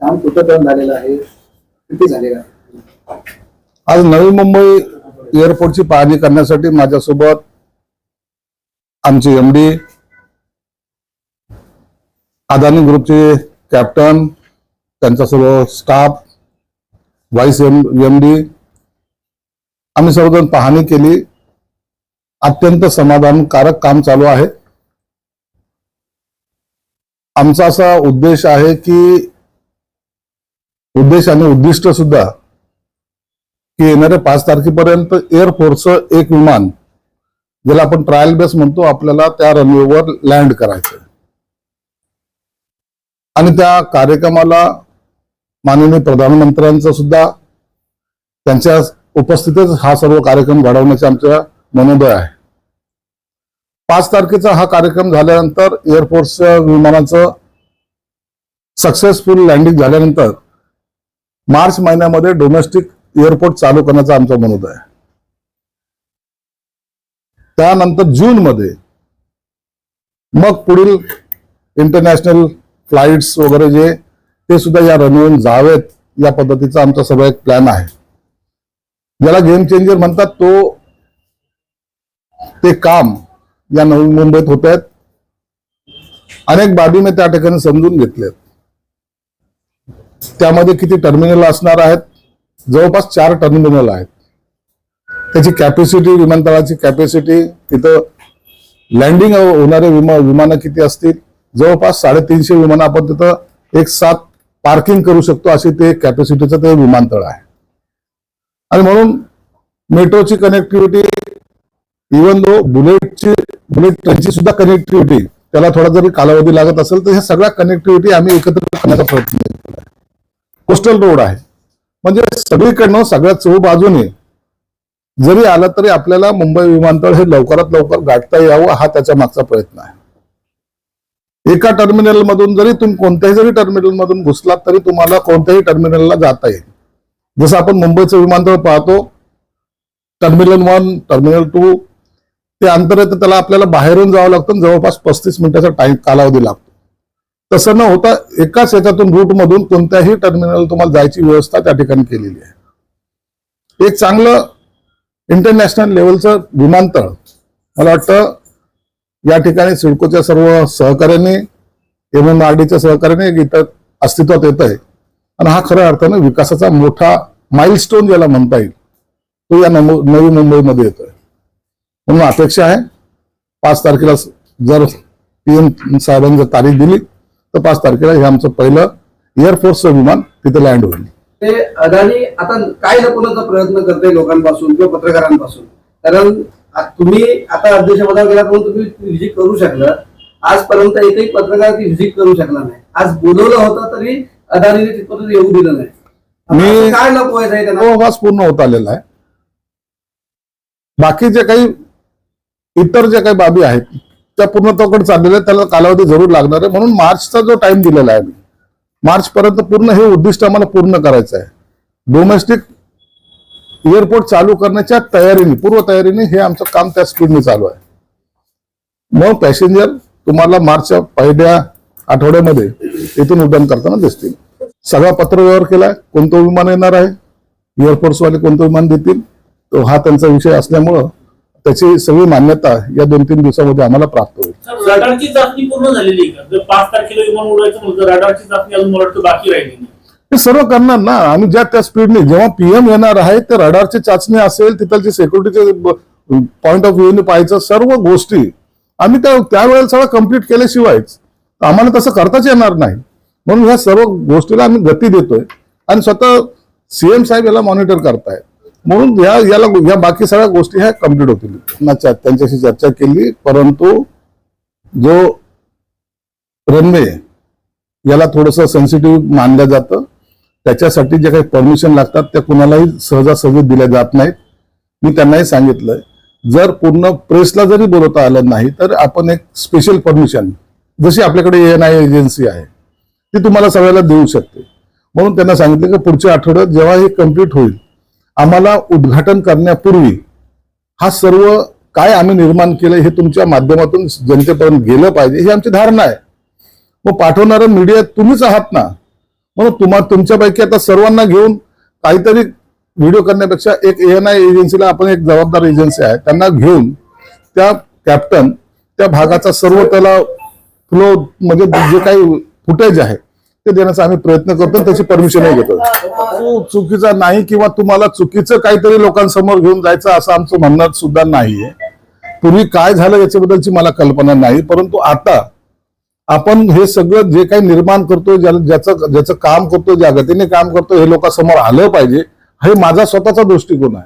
काम कुठं झालेलं आहे, किती झालेलं आहे? आज नवी मुंबई एअरपोर्टची पाहणी करण्यासाठी माझ्यासोबत आमचे एमडी, अदानी ग्रुपचे कॅप्टन, त्यांचा सर्व स्टाफ, व्हाईस एमडी, आम्ही सर्वजण पाहणी केली. अत्यंत समाधानकारक काम चालू आहे. आमचा असा उद्देश आहे की उद्देश आणि उद्दिष्ट सुद्धा की येणाऱ्या 5 तारखेपर्यंत एअरफोर्सचं एक विमान, ज्याला आपण ट्रायल बेस म्हणतो, आपल्याला त्या रनवेवर लँड करायचं. आणि त्या कार्यक्रमाला माननीय प्रधानमंत्र्यांचा सुद्धा त्यांच्या उपस्थितीत हा सर्व कार्यक्रम घडवण्याचे आमच्या मनोदय आहे. 5 तारखेचा हा कार्यक्रम झाल्यानंतर एअरफोर्सच्या विमानाचं सक्सेसफुल लँडिंग झाल्यानंतर मार्च महिन्यामध्ये डोमेस्टिक एअरपोर्ट चालू करण्याचा आमचा मनोदय आहे. त्यानंतर जून मध्ये मग पुढील इंटरनॅशनल फ्लाइट्स वगैरे जे ते सुद्धा या रनवेवर जावेत, या पद्धतीचा आमचा सगळा एक प्लॅन आहे. ज्याला गेम चेंजर म्हणतात ते काम या नवी मुंबईत होत आहेत. अनेक बाबी मी त्या ठिकाणी समजून घेतल्यात. त्यामध्ये किती टर्मिनल असणार आहेत? जवळपास 4 टर्मिनल आहेत. त्याची कॅपॅसिटी, विमानतळाची कॅपॅसिटी, तिथं लँडिंग होणारे विमानं किती असतील? जवळपास 350 विमानं आपण तिथं एक साथ पार्किंग करू शकतो, अशी ते कॅपॅसिटीचं ते विमानतळ आहे. आणि म्हणून मेट्रोची कनेक्टिव्हिटी, इव्हन दो बुलेट ट्रेनची सुद्धा कनेक्टिव्हिटी, त्याला थोडा जरी कालावधी लागत असेल तर ह्या सगळ्या कनेक्टिव्हिटी आम्ही एकत्र करण्याचा प्रयत्न केला. कोस्टल रोड आहे, म्हणजे सगळीकडनं सगळ्या चहूबाजूने जरी आलं तरी आपल्याला मुंबई विमानतळ हे लवकरात लवकर गाठता यावं, हा त्याच्या मागचा प्रयत्न आहे. एका टर्मिनल मधून जरी तुम्ही कोणत्याही जरी टर्मिनल मधून घुसलात तरी तुम्हाला कोणत्याही टर्मिनलला जाता येईल. जसं आपण मुंबईचं विमानतळ पाहतो, टर्मिनल 1, टर्मिनल 2, ते अंतर येतं, त्याला आपल्याला बाहेरून जावं लागतं, जवळपास 35 मिनिटाचा कालावधी लागतो. तसं न होता एकाच याच्यातून रूट मधून कोणत्याही टर्मिनल तुम्हाला जायची व्यवस्था त्या ठिकाणी केलेली आहे. एक चांगलं इंटरनॅशनल लेवलचं विमानतळ मला वाटतं या ठिकाणी सिडकोच्या सर्व सहकार्याने, MMRDच्या सहकार्याने इथं अस्तित्वात येत आहे. आणि हा खऱ्या अर्थानं विकासाचा मोठा माइलस्टोन ज्याला म्हणता येईल, तो या नवी मुंबईमध्ये येतोय. म्हणून अपेक्षा आहे 5 तारखेला जर PM साहेबांनी जर तारीख दिली तर 5 तारखेला हे आमचं पहिलं एअरफोर्सचं विमान तिथे लँड होईल. ते अदानी आता काय लपवण्याचा प्रयत्न करते लोकांपासून किंवा पत्रकारांपासून? कारण तुम्ही आता अध्यक्षपदावर गेला म्हणून तुम्ही व्हिजिट करू शकला, आजपर्यंत एकही पत्रकार ती व्हिजिट करू शकला नाही. आज बोलवलं होतं तरी अदानीने तिथपर्यंत येऊ दिलं नाही. मी काय लपवायचं आहे त्यांना? तो पूर्ण होत आलेला आहे. बाकी जे काही इतर जे काही बाबी आहेत त्या पूर्णत्वाकडे चाललेल्या आहेत, त्याला कालावधी जरूर लागणार आहे. म्हणून मार्चचा जो टाइम दिलेला आहे, मार्च पर्यंत पूर्ण हे उद्दिष्ट आम्हाला पूर्ण करायचं आहे. डोमेस्टिक एअरपोर्ट चालू करण्याच्या तयारीने, पूर्व तयारीने हे आमचं काम त्या स्पीडने चालू आहे. मग पॅसेंजर तुम्हाला मार्चच्या पहिल्या आठवड्यामध्ये इथून उड्डाण करताना दिसतील. सगळा पत्रव्यवहार केलाय, कोणतं विमान येणार आहे, एअरफोर्सवाले कोणतं विमान देतील, तो हा त्यांचा विषय असल्यामुळं त्याची सगळी मान्यता या 2-3 दिवसामध्ये आम्हाला प्राप्त होईल. रडारची चाचणी पूर्ण झालेली आहे का? जर 5 तारखेला विमान उडवायचं म्हणलं तर रडारची चाचणी अजून मला वाटतं बाकी राहिली. हे सर्व करणार ना आम्ही ज्या त्या स्पीडने. जेव्हा PM येणार आहे ते रडारची चाचणी असेल, तिथलची सिक्युरिटीचे पॉईंट ऑफ व्ह्यूने पाहायचं, सर्व गोष्टी आम्ही त्यावेळेला सगळं कम्प्लीट केल्याशिवायच आम्हाला तसं करताच येणार नाही. म्हणून ह्या सर्व गोष्टीला आम्ही गती देतोय आणि स्वतः CM साहेब याला मॉनिटर करतायत. म्हणून या बाकी सगळ्या गोष्टी ह्या कम्प्लीट होतील. त्यांच्याशी चर्चा केली, परंतु जो रनवे याला थोडंसं सेन्सिटिव्ह मानलं जातं, त्याच्यासाठी जे काही परमिशन लागतात त्या कुणालाही सहजासहजी दिल्या जात नाहीत. मी त्यांनाही सांगितलंय, जर पूर्ण प्रेसला जरी बोलवता आलं नाही तर आपण एक स्पेशल परमिशन, जशी आपल्याकडे ANI एजन्सी आहे, ती तुम्हाला सगळ्याला देऊ शकते. म्हणून त्यांना सांगितलं की पुढच्या आठवड्यात जेव्हा हे कम्प्लीट होईल, आम्हाला उद्घाटन करण्यापूर्वी हा सर्व काय आम्ही निर्माण केलं हे तुमच्या माध्यमातून जनतेपर्यंत गेलं पाहिजे, ही आमची धारणा आहे. मग पाठवणारं मीडिया तुम्हीच आहात ना. म्हणून तुमच्यापैकी आता सर्वांना घेऊन काहीतरी व्हिडिओ करण्यापेक्षा एक ANI एजन्सीला, आपण एक जबाबदार एजन्सी आहे, त्यांना घेऊन त्या कॅप्टन त्या भागाचा सर्व त्याला फ्लो म्हणजे जे काही फुटेज आहे ते देण्याचा आम्ही प्रयत्न करतो, त्याची परमिशनही घेतो. तो चुकीचा नाही किंवा तुम्हाला चुकीचं काहीतरी लोकांसमोर घेऊन जायचं असं आमचं म्हणणं सुद्धा नाहीये. पूर्वी काय झालं याच्याबद्दलची मला कल्पना नाही, परंतु आता आपण हे सगळं जे काही निर्माण करतोय, ज्याचं काम करतोय, ज्या गतीने काम करतोय, हे लोकांसमोर आलं पाहिजे, हे माझा स्वतःचा दृष्टिकोन आहे.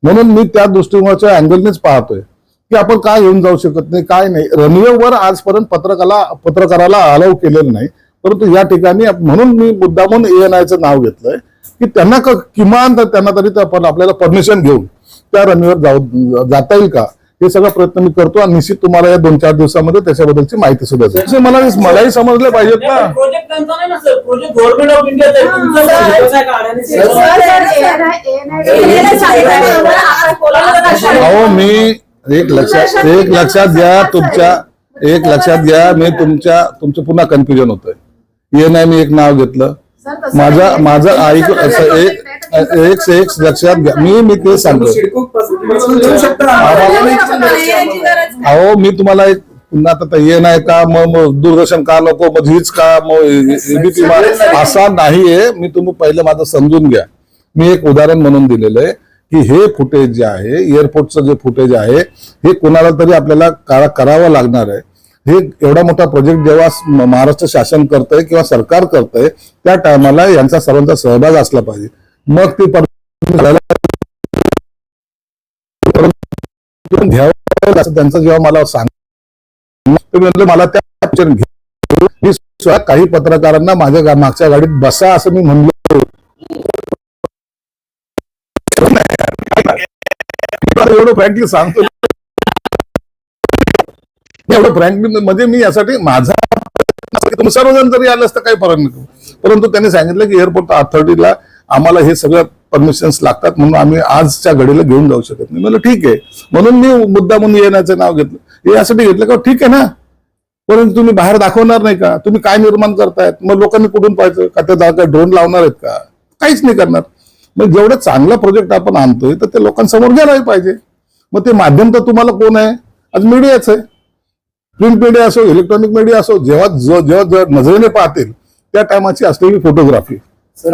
म्हणून मी त्या दृष्टिकोनाच्या अँगलनेच पाहतोय की आपण काय घेऊन जाऊ शकत नाही, काय नाही. रनवेवर आजपर्यंत पत्रकाराला अलाव केलेलं नाही, परंतु या ठिकाणी म्हणून मी मुद्दामून ANIचं नाव घेतलंय की त्यांना किमान त्यांना तरी आपल्याला परमिशन घेऊन त्या रनवेवर जाता येईल का, हे सगळा प्रयत्न मी करतो. आणि निश्चित तुम्हाला या 2-4 दिवसामध्ये त्याच्याबद्दलची माहिती सुद्धा देईल. मलाही समजले पाहिजेत ना. प्रोजेक्ट त्यांचा नाही ना सर, प्रोजेक्ट गव्हर्नमेंट ऑफ इंडियाचा आहे. अहो मी एक लक्षात घ्या, मी तुमचं पुन्हा कन्फ्युजन होतंय. ANI मी एक नाव घेतलं, माझं ऐक एक लक्षात घ्या, मी ते सांगतो. अहो मी तुम्हाला एक पुन्हा आता ANI का, मग दूरदर्शन का, नको मग हीच का, मग ABP असा नाहीये. मी तुम्ही पहिले माझं समजून घ्या. मी एक उदाहरण म्हणून दिलेलं आहे की हे फुटेज जे आहे, एअरपोर्टचं जे फुटेज आहे, हे कोणाला तरी आपल्याला करावं लागणार आहे. हे एवढा मोठा प्रोजेक्ट जेव्हा महाराष्ट्र शासन करतंय किंवा सरकार करतंय, त्या टायमाला यांचा सर्वांचा सहभाग असला पाहिजे. मग ती घ्यावं असं त्यांचं जेव्हा मला सांगितलं, मला त्या मी स्वतः काही पत्रकारांना माझ्या मागच्या गाडीत बसा असं मी म्हणलो. एवढं फ्रँकली सांगतो, एवढं फ्रँकली म्हणजे मी यासाठी माझा तुम्ही सर्वजण जरी आलं असतं काही फरक नको, परंतु त्यांनी सांगितलं की एअरपोर्ट अथॉरिटीला आम्हाला हे सगळं परमिशन्स लागतात, म्हणून आम्ही आजच्या घडीला घेऊन जाऊ शकत नाही. मला ठीक आहे, म्हणून मी मुद्दामून ANIचं नाव घेतलं. हे यासाठी घेतलं का ठीक आहे ना, परंतु तुम्ही बाहेर दाखवणार नाही का, तुम्ही काय निर्माण करतायत, मग लोकांनी कुठून पाहायचं का, ते काय ड्रोन लावणार आहेत का, काहीच नाही करणार. मग जेवढं चांगला प्रोजेक्ट आपण आणतोय तर ते लोकांसमोर गेलाही पाहिजे. मग ते माध्यम तर तुम्हाला कोण आहे, आज मीडियाच आहे. प्रिंट मीडिया असो, इलेक्ट्रॉनिक मीडिया असो, जेव्हा नजरेने पाहतील त्या टायमाची असलेली फोटोग्राफी.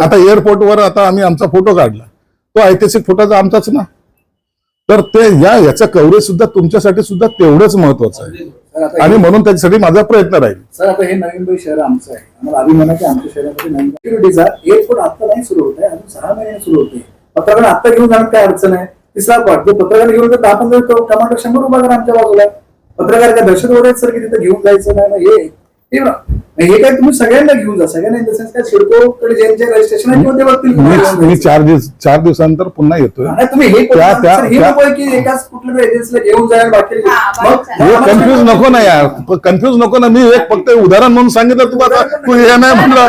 आता एअरपोर्टवर आता आम्ही आमचा फोटो काढला, तो ऐतिहासिक फोटोचा आमचाच ना, तर ते याचं कव्हरेज सुद्धा तुमच्यासाठी सुद्धा तेवढंच महत्वाचं आहे. आणि म्हणून त्याच्यासाठी माझा प्रयत्न राहील. सर आता हे नवीन मुंबई शहर आमचं आहे, आम्हाला अभिमान आहे की आमच्या शहरामध्ये नवीन सिक्युरिटीचा एअरपोर्ट आता नाही सुरू होत आहे, अजून 6 महिने सुरू होते. पत्रकार आता घेऊन जाण्यात काय अडचण आहे. तिसरा पाठ जो पत्रकार घेऊन 10-15 टमाटर 100 उभा करा आमच्या बाजूला. पत्रकार काय दहशतवादी आहेत सर की तिथे घेऊन जायचं नाही. हे काय तुम्ही सगळ्यांना घेऊन जा, सगळ्यांना इन द सेन्स काय सिडकोकडे ज्यांचे रजिस्ट्रेशन आहे किंवा ते बघतील. मी 4 दिवसानंतर पुन्हा येतोय. तुम्ही हे की एकाच कुठल्या एजन्सीला घेऊन जायला बाकी कन्फ्युज नको ना यार, कन्फ्युज नको ना. मी एक फक्त उदाहरण म्हणून सांगितलं, तू आता तू हे नाही म्हणलं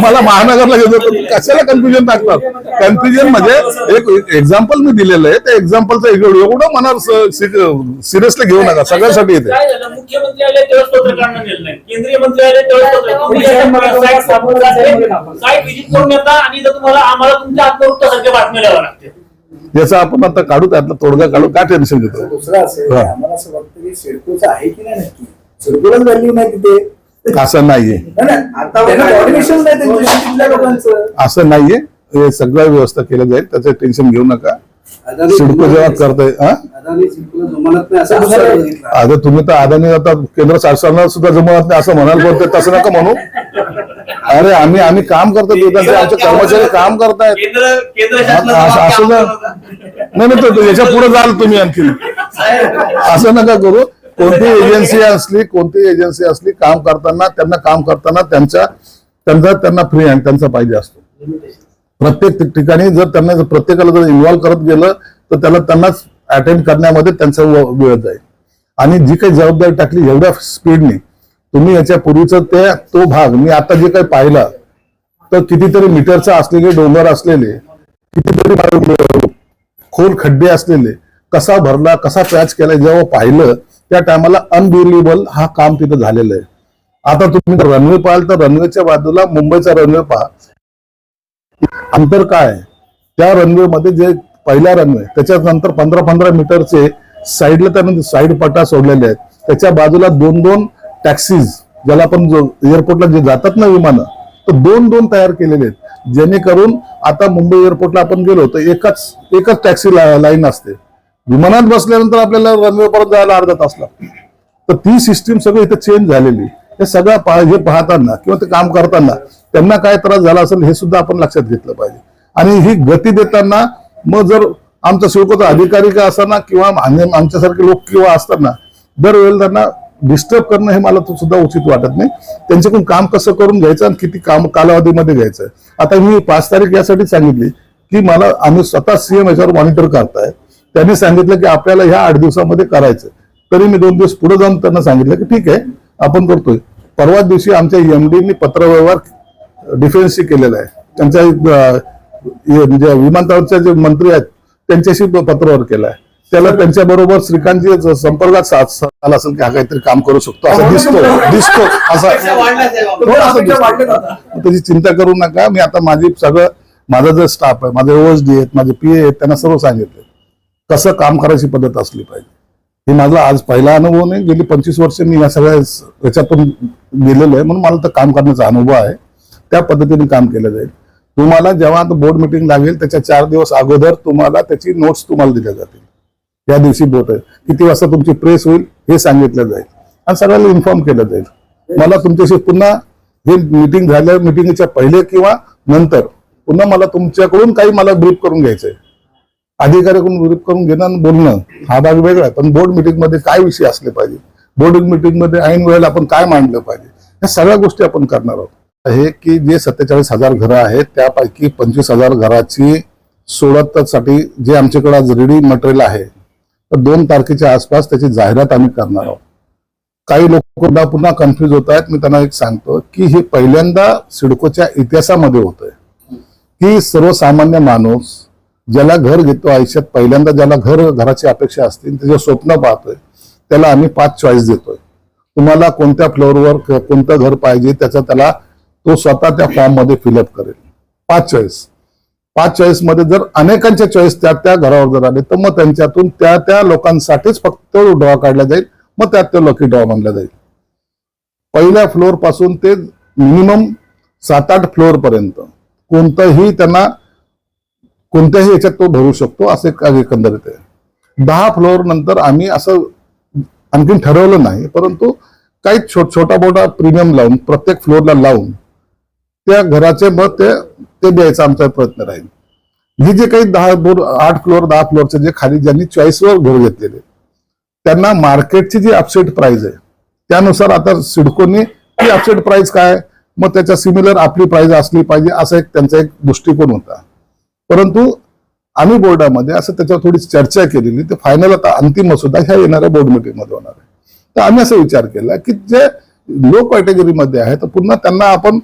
मला महानगरला घेतो, कशाला कन्फ्युजन टाकतात. कन्फ्युजन म्हणजे एक एक्झाम्पल मी दिलेलं आहे, त्या एक्झाम्पलचं एवढं मनावर सिरियसली घेऊ नका. सगळ्यासाठी येते. मुख्यमंत्री आले तेव्हाच पत्रकारांना नेलं नाही, केंद्रीय मंत्री आले तेव्हाच साईट व्हिजिट करून येता आणि तुम्हाला आम्हाला तुमच्या आत्मवृत्तासारख्या बातम्या द्याव्या लागते. याचा आपण आता काढू, त्यातला तोडगा काढू, काय टेन्शन घेतो. दुसरं असेल आम्हाला असं वाटतं की सिडकोचं आहे की नाही, नक्की सिडकोलाच व्हॅल्यू नाही तिथे, असं नाहीये. असं नाहीये. हे सगळं व्यवस्था केलं जाईल, त्याचं टेन्शन घेऊ नका. सिडको जेव्हा करताय आता तुम्ही तर अदानी आता केंद्र शासनाला सुद्धा जमत नाही असं म्हणायला पडते, तसं नका म्हणू. अरे आम्ही काम करतो, आमचे कर्मचारी काम करतायत, असं नाही. याच्या पुढे जाल तुम्ही आणखी, असं नका करू. कोणती एजन्सी असली काम करताना त्यांना फ्री हँड त्यांचा पाहिजे असतो. प्रत्येक ठिकाणी जर प्रत्येकाला जर इन्व्हॉल्व्ह करत गेलं तर त्यांनाच अटेंड करण्यामध्ये त्यांचा वेळ जाईल. आणि जी काही जबाबदारी टाकली एवढ्या स्पीडने तुम्ही याच्या पूर्वीचं तो भाग मी आता जे काही पाहिला, तर कितीतरी मीटरचा असलेले डोंगर असलेले, कितीतरी खोल खड्डे असलेले, कसा भरला, कसा पॅच केला, जेव्हा पाहिलं त्या टायमाला अनबिलिव्हेबल हा काम तिथं झालेलं आहे. आता तुम्ही रनवे पाहाल तर रनवेच्या बाजूला मुंबईचा रनवे पहा, अंतर काय आहे. त्या रनवे मध्ये जे पहिला रनवे त्याच्यानंतर 15-15 मीटरचे साईडला त्यानंतर साईड पट्टा सोडलेले आहेत. त्याच्या बाजूला 2-2 टॅक्सीज, ज्याला आपण एअरपोर्टला जे जातात ना विमानं, तर 2-2 तयार केलेले आहेत, जेणेकरून आता मुंबई एअरपोर्टला आपण गेलो तर एकच टॅक्सी लाईन असते. विमानात बसल्यानंतर आपल्याला रनवे परत जायला अर्धा तास लागतो. तर ती सिस्टीम सगळी इथे चेंज झालेली. हे सगळं हे पाहताना किंवा ते काम करताना त्यांना काय त्रास झाला असेल हे सुद्धा आपण लक्षात घेतलं पाहिजे. आणि ही गती देताना मग जर आमचा सिडकोचा अधिकारी का असताना किंवा आमच्यासारखे लोक किंवा असताना दरवेळेला त्यांना डिस्टर्ब करणं हे मला सुद्धा उचित वाटत नाही. त्यांच्याकडून काम कसं करून घ्यायचं आणि किती काम कालावधीमध्ये घ्यायचं. आता मी 5 तारीख यासाठी सांगितली की मला आम्ही स्वतः सीएम याच्यावर मॉनिटर करताय. त्यांनी सांगितलं की आपल्याला ह्या 8 दिवसामध्ये करायचं. तरी मी 2 दिवस पुढे जाऊन त्यांना सांगितलं की ठीक आहे आपण करतोय. परवा दिवशी आमच्या एमडीनी पत्रव्यवहार डिफेन्सशी केलेला आहे. त्यांच्या म्हणजे विमानतळाचे जे मंत्री आहेत त्यांच्याशी पत्रव्यवहार केलाय. त्याला त्यांच्या बरोबर श्रीकांतजी संपर्कात आला असेल की हा काहीतरी काम करू शकतो असं दिसतो असं त्याची चिंता करू नका. मी आता माझा जो स्टाफ आहे, माझे ओएसडी आहेत, माझे पीए आहेत, त्यांना सर्व सांगितलं कसं काम करायची पद्धत असली पाहिजे. हे माझा आज पहिला अनुभव नाही. गेली 25 वर्ष मी या सगळ्या याच्यातून गेलेलो आहे, म्हणून मला तर काम करण्याचा अनुभव आहे. त्या पद्धतीने काम केलं जाईल. तुम्हाला जेव्हा बोर्ड मीटिंग लागेल त्याच्या 4 दिवस अगोदर तुम्हाला त्याची नोट्स तुम्हाला दिल्या जातील. या दिवशी बोट आहे, किती वाजता तुमची प्रेस होईल हे सांगितलं जाईल आणि सगळ्यांना इन्फॉर्म केलं जाईल. मला तुमच्याशी पुन्हा हे मीटिंग झाल्या मीटिंगच्या पहिले किंवा नंतर पुन्हा मला तुमच्याकडून काही मला ब्रीफ करून घ्यायचंय. अधिकाऱ्याकडून ब्रीफ करून घेणं आणि बोलणं हा भाग वेगळा आहे, पण बोर्ड मीटिंग मध्ये काय विषय असले पाहिजे, बोर्ड मीटिंग मध्ये ऐन वेळेला आपण काय मांडलं पाहिजे, या सगळ्या गोष्टी आपण करणार आहोत. हे की जे 47,000 घरं आहेत त्यापैकी 25,000 घराची सोडतसाठी जे आमच्याकडे आज रेडी मटेरियल आहे तर 2 तारखेच्या आसपास त्याची जाहिरात आम्ही करणार आहोत. काही लोक पुन्हा कन्फ्युज होत आहेत. मी त्यांना एक सांगतो की हे पहिल्यांदा सिडकोच्या इतिहासामध्ये होतंय की सर्वसामान्य माणूस ज्याला घर घेतो आयुष्यात, पहिल्यांदा ज्याला घराची अपेक्षा असते, त्याचे स्वप्न पाहतोय, त्याला आम्ही 5 चॉईस देतोय. तुम्हाला कोणत्या फ्लोअरवर कोणतं घर पाहिजे त्याचा त्याला तो स्वतः त्या फॉर्म मध्ये फिलअप करेल. 5 चॉईस मध्ये जर अनेकांच्या चॉईस त्या घरावर जर आले तर मग त्यांच्यातून त्या लोकांसाठीच फक्त ड्रॉ काढला जाईल. मग त्यात तो लकी ड्रॉ मानला जाईल. पहिल्या फ्लोअर पासून ते मिनिमम 7-8 फ्लोअर पर्यंत कोणताही त्यांना कोणत्याही याच्यात तो भरू शकतो असे एकंदरीत आहे. 10 फ्लोअर नंतर आम्ही असं आणखीन ठरवलं नाही, परंतु काही छोटा मोठा प्रीमियम लावून प्रत्येक फ्लोअरला लावून त्या घराचे मग ते द्यायचा आमचा प्रयत्न राहील. हे जे काही 8 फ्लोअर 10 फ्लोअरचे जे खाली ज्यांनी चॉईसवर घर घेतलेले त्यांना मार्केटची जी अपसेट प्राइस आहे त्यानुसार आता सिडकोनी ती अपसेट प्राइस काय, मग त्याच्या सिमिलर आपली प्राइस असली पाहिजे असा त्यांचा एक दृष्टिकोन होता. परंतु आम्ही बोर्डामध्ये असं त्याच्यावर थोडी चर्चा केलेली. ते फायनल आता अंतिम मसुदा ह्या येणाऱ्या बोर्ड मीटिंग मध्ये होणार आहे. तर आम्ही असा विचार केला की जे लो कॅटेगरीमध्ये आहे तर पुन्हा त्यांना आपण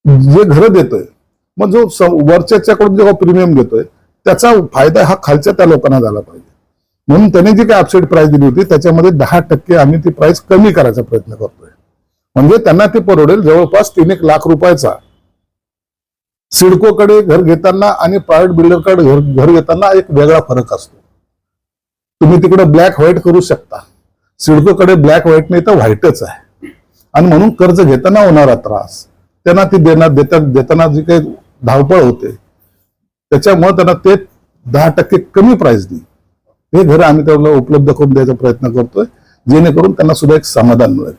जे घरं देतोय मग जो वरच्याकडून जेव्हा प्रीमियम घेतोय त्याचा फायदा हा खालच्या त्या लोकांना झाला पाहिजे. म्हणून त्यांनी जी काही अपसेट प्राइस दिली होती त्याच्यामध्ये 10% आम्ही ती प्राइस कमी करायचा प्रयत्न करतोय. म्हणजे त्यांना ते परवडेल. जवळपास 3-1 लाख रुपयाचा सिडकोकडे घर घेताना आणि प्रायव्हेट बिल्डरकडे घर घेताना एक वेगळा फरक असतो. तुम्ही तिकडे ब्लॅक व्हाईट करू शकता, सिडकोकडे ब्लॅक व्हाईट नाही तर व्हाईटच आहे. आणि म्हणून कर्ज घेताना होणारा त्रास त्यांना ती देताना जी काही धावपळ होते त्याच्यामुळे त्यांना ते 10% कमी प्राइस देईल. हे घर आम्ही त्याला उपलब्ध करून द्यायचा प्रयत्न करतोय जेणेकरून त्यांना सुद्धा एक समाधान मिळेल.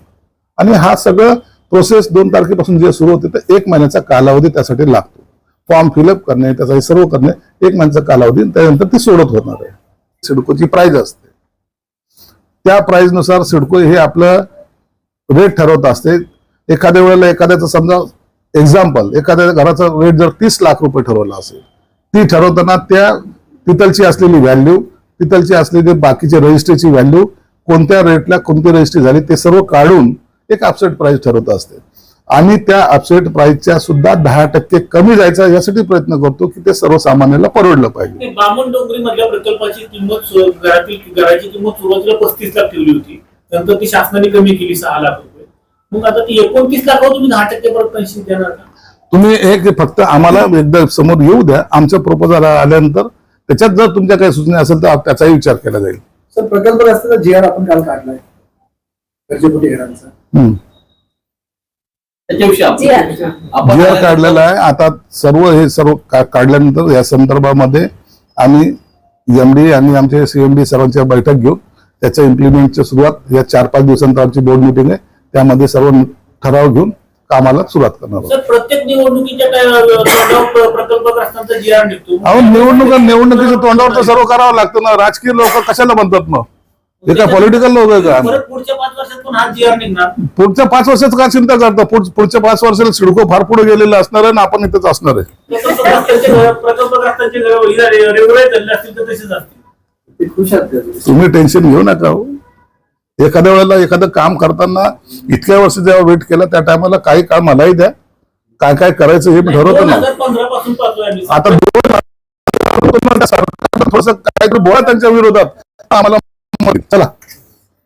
आणि हा सगळं प्रोसेस 2 तारखेपासून जे सुरू होते तर 1 महिन्याचा कालावधी त्यासाठी लागतो. फॉर्म फिलअप करणे त्याचा सर्व करणे 1 महिन्याचा कालावधी, त्यानंतर ती सोडत होणार आहे. सिडकोची प्राइस असते त्या प्राइस नुसार सिडको हे आपलं रेट ठरवत असते. एखाद्या वेळेला एखाद्याचं समजा एक्झाम्पल एखाद्या घराचा रेट जर 30 लाख रुपये ठरवला असेल, ती ठरवताना त्या तिथलची असलेली व्हॅल्यू, तिथलची असलेली बाकीचे रजिस्ट्रीची व्हॅल्यू, कोणत्या रेटला कोणती रजिस्ट्री झाली ते सर्व काढून एक अपसेट प्राइस ठरवत असते. आणि त्या अपसेट प्राइसच्या सुद्धा 10% कमी जायचा यासाठी प्रयत्न करतो की ते सर्वसामान्याला परवडलं पाहिजे. बामण डोंगरी मधल्या प्रकल्पाची किंमत घराची किंमत सुरुवातीला 35 लाख ठेवली होती, नंतर ती शासनाने कमी केली 6 लाख रुपये. मग आता ती 29 लाखावर तुम्ही 10% परत पेन्शन देणार का? तुम्ही एक फक्त आम्हाला एकदा समोर येऊ द्या, आमचं प्रपोजल आल्यानंतर त्याच्यात जर तुमच्या काही सूचना असेल तर त्याचाही विचार केला जाईल. सर प्रकल्प असताना GR आपण काल काढलाय गरजेपोटी घरांचा. त्याच्याविषयी आपण GR काढलेला आहे. आता सर्व काढल्यानंतर या संदर्भामध्ये आम्ही MD आणि आमचे CMD सर्वांच्या बैठक घेऊन त्याच्या इम्प्लिमेंटची सुरुवात या 4-5 दिवसांतर आमची बोर्ड मिटिंग आहे, त्यामध्ये सर्व ठराव घेऊन कामाला सुरुवात करणार आहोत. सर प्रत्येक निवडणुकीच्या तोंडावर प्रकल्पग्रस्तांचा GR निघतो. अहो निवडणुकीच्या तोंडावर तर सर्व करावं लागतं ना. राजकीय लोक कशाला म्हणतात मग? हे काय पॉलिटिकल लोक आहे का? परत पुढच्या 5 वर्षात पण हा GR निघणार. पुढच्या 5 वर्षात का चिंता करता? पुढच्या 5 वर्षाला सिडको फार पुढे गेलेलं असणार आहे ना आपण इथेच असणार आहे. प्रकल्पग्रस्तांचे घर रेग्युलर झाले असतील तर तसेच असतील. ते खुश आहेत का? तुम्ही टेन्शन घेऊ नका हो. एखाद्या वेळेला एखादं काम करताना इतक्या वर्ष जेव्हा वेट केला त्या टायमाला काही काळ मलाही द्या, काय काय करायचं हे मी ठरवतो ना. 2015 पासून पाहतोय आम्ही. आता थोडस काहीतरी बोला त्यांच्या विरोधात आम्हाला चला.